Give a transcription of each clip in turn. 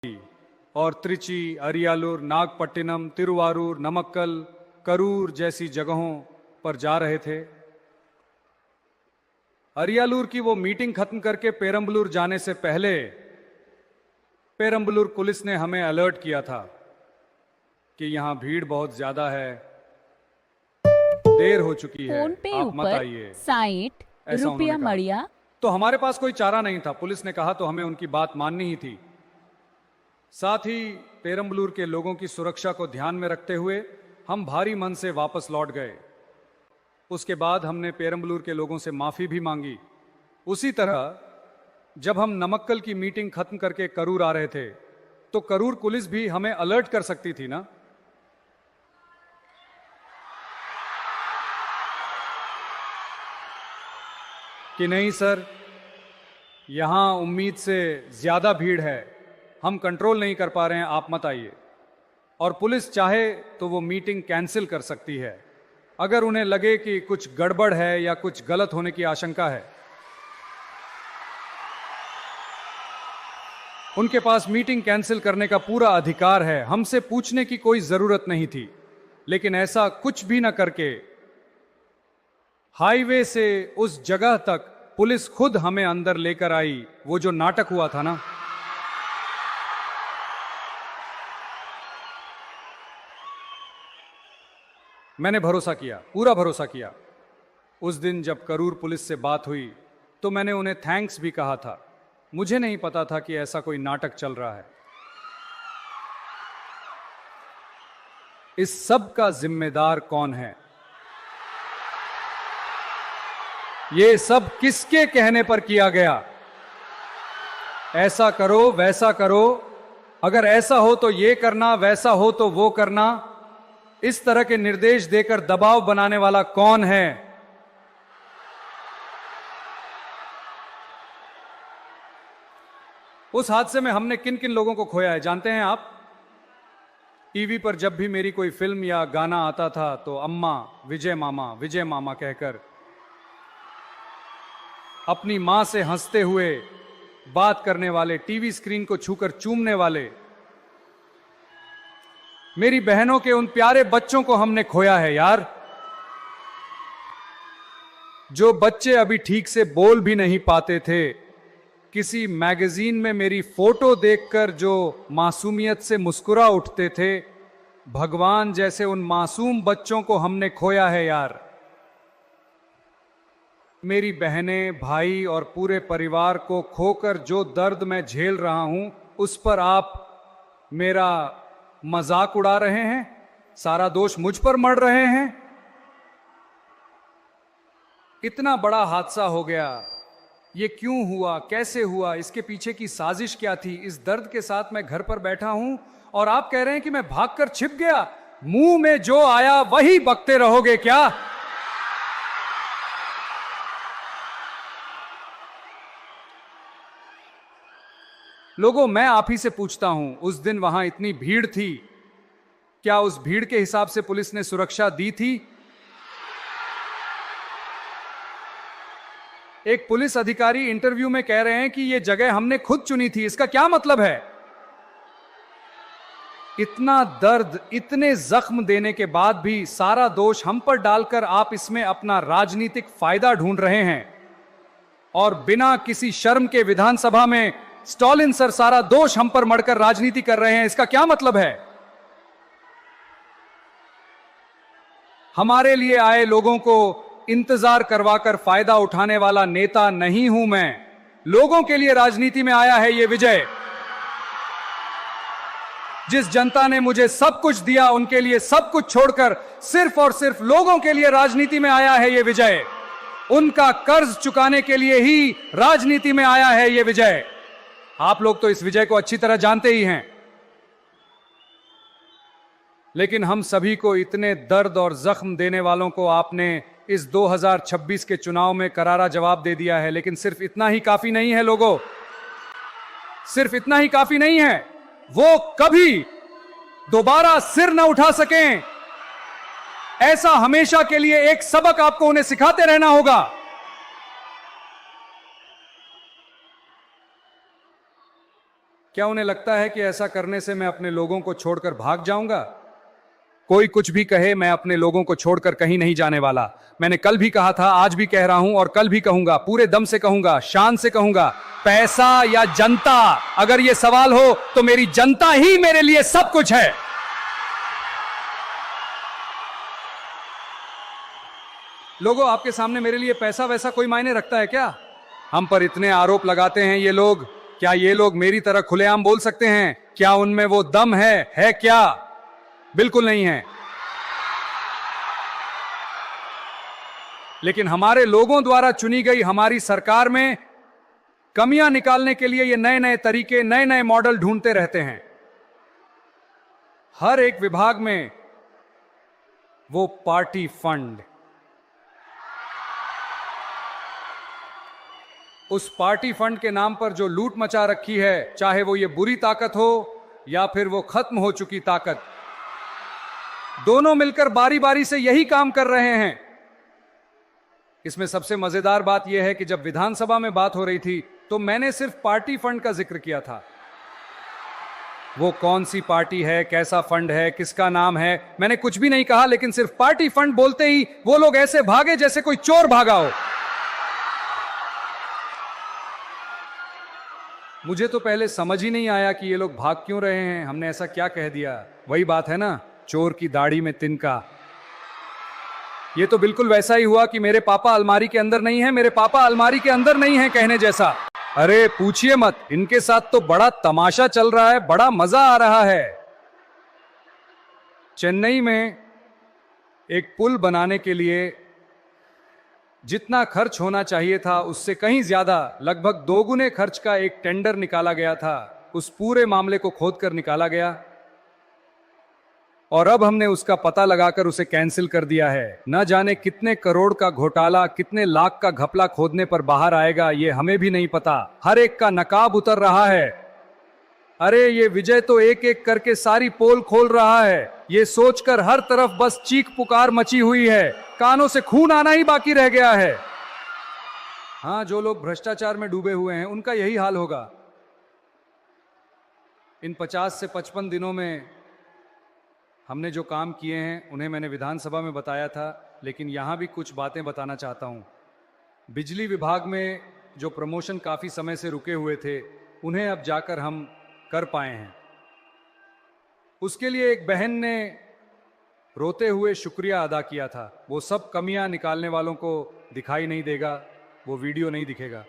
और त्रिची, अरियालूर, नागपट्टिनम, तिरुवारूर, नमक्कल, करूर जैसी जगहों पर जा रहे थे। अरियालूर की वो मीटिंग खत्म करके पेरंबलूर जाने से पहले पेरंबलूर पुलिस ने हमें अलर्ट किया था कि यहां भीड़ बहुत ज्यादा है, देर हो चुकी है, फोन पे आप मत ऊपर आइए। 60 ऐसा रुपया उन्होंने कहा। मड़िया। तो हमारे पास कोई चारा नहीं था, पुलिस ने कहा तो हमें उनकी बात माननी ही थी। साथ ही पेरंबलूर के लोगों की सुरक्षा को ध्यान में रखते हुए हम भारी मन से वापस लौट गए। उसके बाद हमने पेरंबलूर के लोगों से माफी भी मांगी। उसी तरह जब हम नमक्कल की मीटिंग खत्म करके करूर आ रहे थे तो करूर पुलिस भी हमें अलर्ट कर सकती थी ना। कि नहीं सर, यहां उम्मीद से ज्यादा भीड़ है, हम कंट्रोल नहीं कर पा रहे हैं, आप मत आइए। और पुलिस चाहे तो वो मीटिंग कैंसिल कर सकती है अगर उन्हें लगे कि कुछ गड़बड़ है या कुछ गलत होने की आशंका है। उनके पास मीटिंग कैंसिल करने का पूरा अधिकार है, हमसे पूछने की कोई जरूरत नहीं थी। लेकिन ऐसा कुछ भी न करके हाईवे से उस जगह तक पुलिस खुद हमें अंदर लेकर आई। वो जो नाटक हुआ था ना, मैंने भरोसा किया, पूरा भरोसा किया। उस दिन जब करूर पुलिस से बात हुई तो मैंने उन्हें थैंक्स भी कहा था। मुझे नहीं पता था कि ऐसा कोई नाटक चल रहा है। इस सब का जिम्मेदार कौन है? ये सब किसके कहने पर किया गया? ऐसा करो, वैसा करो, अगर ऐसा हो तो ये करना, वैसा हो तो वो करना, इस तरह के निर्देश देकर दबाव बनाने वाला कौन है? उस हादसे में हमने किन किन लोगों को खोया है जानते हैं आप? टीवी पर जब भी मेरी कोई फिल्म या गाना आता था तो अम्मा, विजय मामा कहकर अपनी मां से हंसते हुए बात करने वाले, टीवी स्क्रीन को छूकर चूमने वाले मेरी बहनों के उन प्यारे बच्चों को हमने खोया है यार। जो बच्चे अभी ठीक से बोल भी नहीं पाते थे, किसी मैगजीन में मेरी फोटो देखकर जो मासूमियत से मुस्कुरा उठते थे, भगवान जैसे उन मासूम बच्चों को हमने खोया है यार। मेरी बहनें, भाई और पूरे परिवार को खोकर जो दर्द मैं झेल रहा हूं, उस पर आप मेरा मजाक उड़ा रहे हैं, सारा दोष मुझ पर मढ़ रहे हैं। इतना बड़ा हादसा हो गया, ये क्यों हुआ, कैसे हुआ, इसके पीछे की साजिश क्या थी? इस दर्द के साथ मैं घर पर बैठा हूं और आप कह रहे हैं कि मैं भागकर छिप गया। मुंह में जो आया वही बकते रहोगे क्या? लोगों, मैं आप ही से पूछता हूं, उस दिन वहां इतनी भीड़ थी, क्या उस भीड़ के हिसाब से पुलिस ने सुरक्षा दी थी? एक पुलिस अधिकारी इंटरव्यू में कह रहे हैं कि यह जगह हमने खुद चुनी थी। इसका क्या मतलब है? इतना दर्द, इतने जख्म देने के बाद भी सारा दोष हम पर डालकर आप इसमें अपना राजनीतिक फायदा ढूंढ रहे हैं और बिना किसी शर्म के विधानसभा में स्टॉलिन सर सारा दोष हम पर मढ़कर राजनीति कर रहे हैं। इसका क्या मतलब है? हमारे लिए आए लोगों को इंतजार करवाकर फायदा उठाने वाला नेता नहीं हूं मैं। लोगों के लिए राजनीति में आया है ये विजय। जिस जनता ने मुझे सब कुछ दिया, उनके लिए सब कुछ छोड़कर सिर्फ और सिर्फ लोगों के लिए राजनीति में आया है ये विजय। उनका कर्ज चुकाने के लिए ही राजनीति में आया है ये विजय। आप लोग तो इस विजय को अच्छी तरह जानते ही हैं, लेकिन हम सभी को इतने दर्द और जख्म देने वालों को आपने इस 2026 के चुनाव में करारा जवाब दे दिया है। लेकिन सिर्फ इतना ही काफी नहीं है लोगों, सिर्फ इतना ही काफी नहीं है। वो कभी दोबारा सिर न उठा सकें, ऐसा हमेशा के लिए एक सबक आपको उन्हें सिखाते रहना होगा। क्या उन्हें लगता है कि ऐसा करने से मैं अपने लोगों को छोड़कर भाग जाऊंगा? कोई कुछ भी कहे, मैं अपने लोगों को छोड़कर कहीं नहीं जाने वाला। मैंने कल भी कहा था, आज भी कह रहा हूं और कल भी कहूंगा, पूरे दम से कहूंगा, शान से कहूंगा, पैसा या जनता, अगर यह सवाल हो तो मेरी जनता ही मेरे लिए सब कुछ है। लोगों, आपके सामने मेरे लिए पैसा वैसा कोई मायने रखता है क्या? हम पर इतने आरोप लगाते हैं ये लोग, क्या ये लोग मेरी तरह खुलेआम बोल सकते हैं? क्या उनमें वो दम है क्या? बिल्कुल नहीं है। लेकिन हमारे लोगों द्वारा चुनी गई हमारी सरकार में कमियां निकालने के लिए ये नए नए तरीके, नए नए मॉडल ढूंढते रहते हैं। हर एक विभाग में वो पार्टी फंड, उस पार्टी फंड के नाम पर जो लूट मचा रखी है, चाहे वो ये बुरी ताकत हो या फिर वो खत्म हो चुकी ताकत, दोनों मिलकर बारी बारी से यही काम कर रहे हैं। इसमें सबसे मजेदार बात यह है कि जब विधानसभा में बात हो रही थी तो मैंने सिर्फ पार्टी फंड का जिक्र किया था। वो कौन सी पार्टी है, कैसा फंड है, किसका नाम है, मैंने कुछ भी नहीं कहा, लेकिन सिर्फ पार्टी फंड बोलते ही वो लोग ऐसे भागे जैसे कोई चोर भागा हो। मुझे तो पहले समझ ही नहीं आया कि ये लोग भाग क्यों रहे हैं। हमने ऐसा क्या कह दिया? वही बात है ना, चोर की दाढ़ी में तिनका। ये तो बिल्कुल वैसा ही हुआ कि मेरे पापा अलमारी के अंदर नहीं है, मेरे पापा अलमारी के अंदर नहीं है कहने जैसा। अरे पूछिए मत, इनके साथ तो बड़ा तमाशा चल रहा है, बड़ा मजा आ रहा है। चेन्नई में एक पुल बनाने के लिए जितना खर्च होना चाहिए था उससे कहीं ज्यादा, लगभग 2 गुने खर्च का एक टेंडर निकाला गया था। उस पूरे मामले को खोदकर निकाला गया और अब हमने उसका पता लगाकर उसे कैंसिल कर दिया है। न जाने कितने करोड़ का घोटाला, कितने लाख का घपला खोदने पर बाहर आएगा, ये हमें भी नहीं पता। हर एक का नकाब उतर रहा है। अरे ये विजय तो एक एक करके सारी पोल खोल रहा है। ये सोचकर हर तरफ बस चीख पुकार मची हुई है, कानों से खून आना ही बाकी रह गया है। हां, जो लोग भ्रष्टाचार में डूबे हुए हैं उनका यही हाल होगा। इन 50 से 55 दिनों में हमने जो काम किए हैं उन्हें मैंने विधानसभा में बताया था, लेकिन यहां भी कुछ बातें बताना चाहता हूं। बिजली विभाग में जो प्रमोशन काफी समय से रुके हुए थे, उन्हें अब जाकर हम कर पाए हैं। उसके लिए एक बहन ने रोते हुए शुक्रिया अदा किया था। वो सब कमियां निकालने वालों को दिखाई नहीं देगा, वो वीडियो नहीं दिखेगा।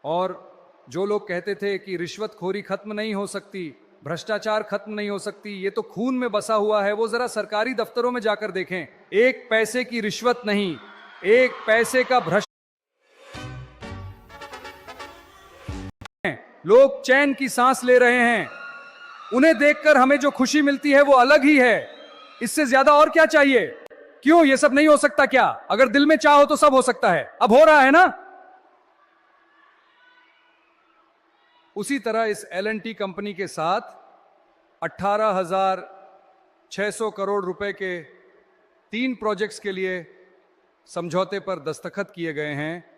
और जो लोग कहते थे कि रिश्वतखोरी खत्म नहीं हो सकती, भ्रष्टाचार खत्म नहीं हो सकती, ये तो खून में बसा हुआ है, वो जरा सरकारी दफ्तरों में जाकर देखें। 1 पैसे की रिश्वत नहीं, 1 पैसे का भ्रष्ट, लोग चैन की सांस ले रहे हैं। उन्हें देखकर हमें जो खुशी मिलती है वो अलग ही है। इससे ज्यादा और क्या चाहिए? क्यों ये सब नहीं हो सकता क्या? अगर दिल में चाहो तो सब हो सकता है। अब हो रहा है ना। उसी तरह इस L&T कंपनी के साथ 18,600 करोड़ रुपए के 3 प्रोजेक्ट्स के लिए समझौते पर दस्तखत किए गए हैं।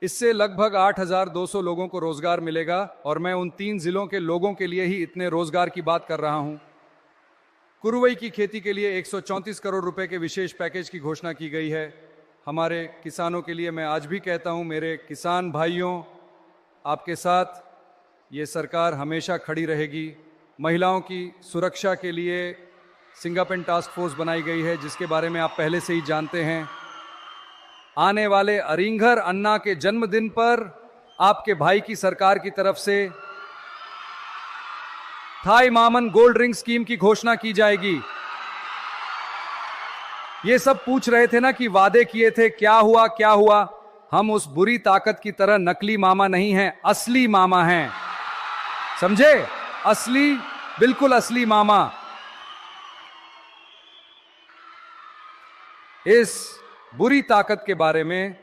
इससे लगभग 8,200 लोगों को रोजगार मिलेगा और मैं उन 3 जिलों के लोगों के लिए ही इतने रोजगार की बात कर रहा हूं। कुरुवई की खेती के लिए 134 करोड़ रुपए के विशेष पैकेज की घोषणा की गई है। हमारे किसानों के लिए मैं आज भी कहता हूं, मेरे किसान भाइयों, आपके साथ ये सरकार हमेशा खड़ी रहेगी। महिलाओं की सुरक्षा के लिए सिंगापेन टास्क फोर्स बनाई गई है, जिसके बारे में आप पहले से ही जानते हैं। आने वाले अरिंघर अन्ना के जन्मदिन पर आपके भाई की सरकार की तरफ से थाई मामन गोल्ड रिंग स्कीम की घोषणा की जाएगी। ये सब पूछ रहे थे ना कि वादे किए थे, क्या हुआ क्या हुआ? हम उस बुरी ताकत की तरह नकली मामा नहीं हैं, असली मामा हैं, समझे? असली, बिल्कुल असली मामा। इस बुरी ताकत के बारे में,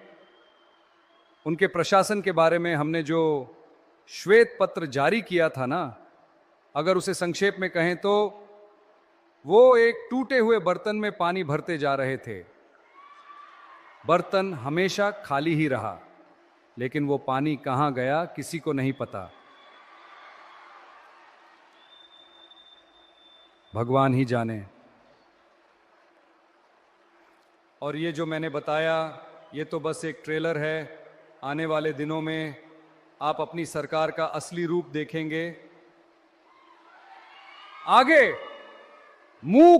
उनके प्रशासन के बारे में हमने जो श्वेत पत्र जारी किया था ना, अगर उसे संक्षेप में कहें तो वो एक टूटे हुए बर्तन में पानी भरते जा रहे थे। बर्तन हमेशा खाली ही रहा, लेकिन वो पानी कहां गया किसी को नहीं पता। भगवान ही जाने। और ये जो मैंने बताया ये तो बस एक ट्रेलर है। आने वाले दिनों में आप अपनी सरकार का असली रूप देखेंगे। आगे मुंह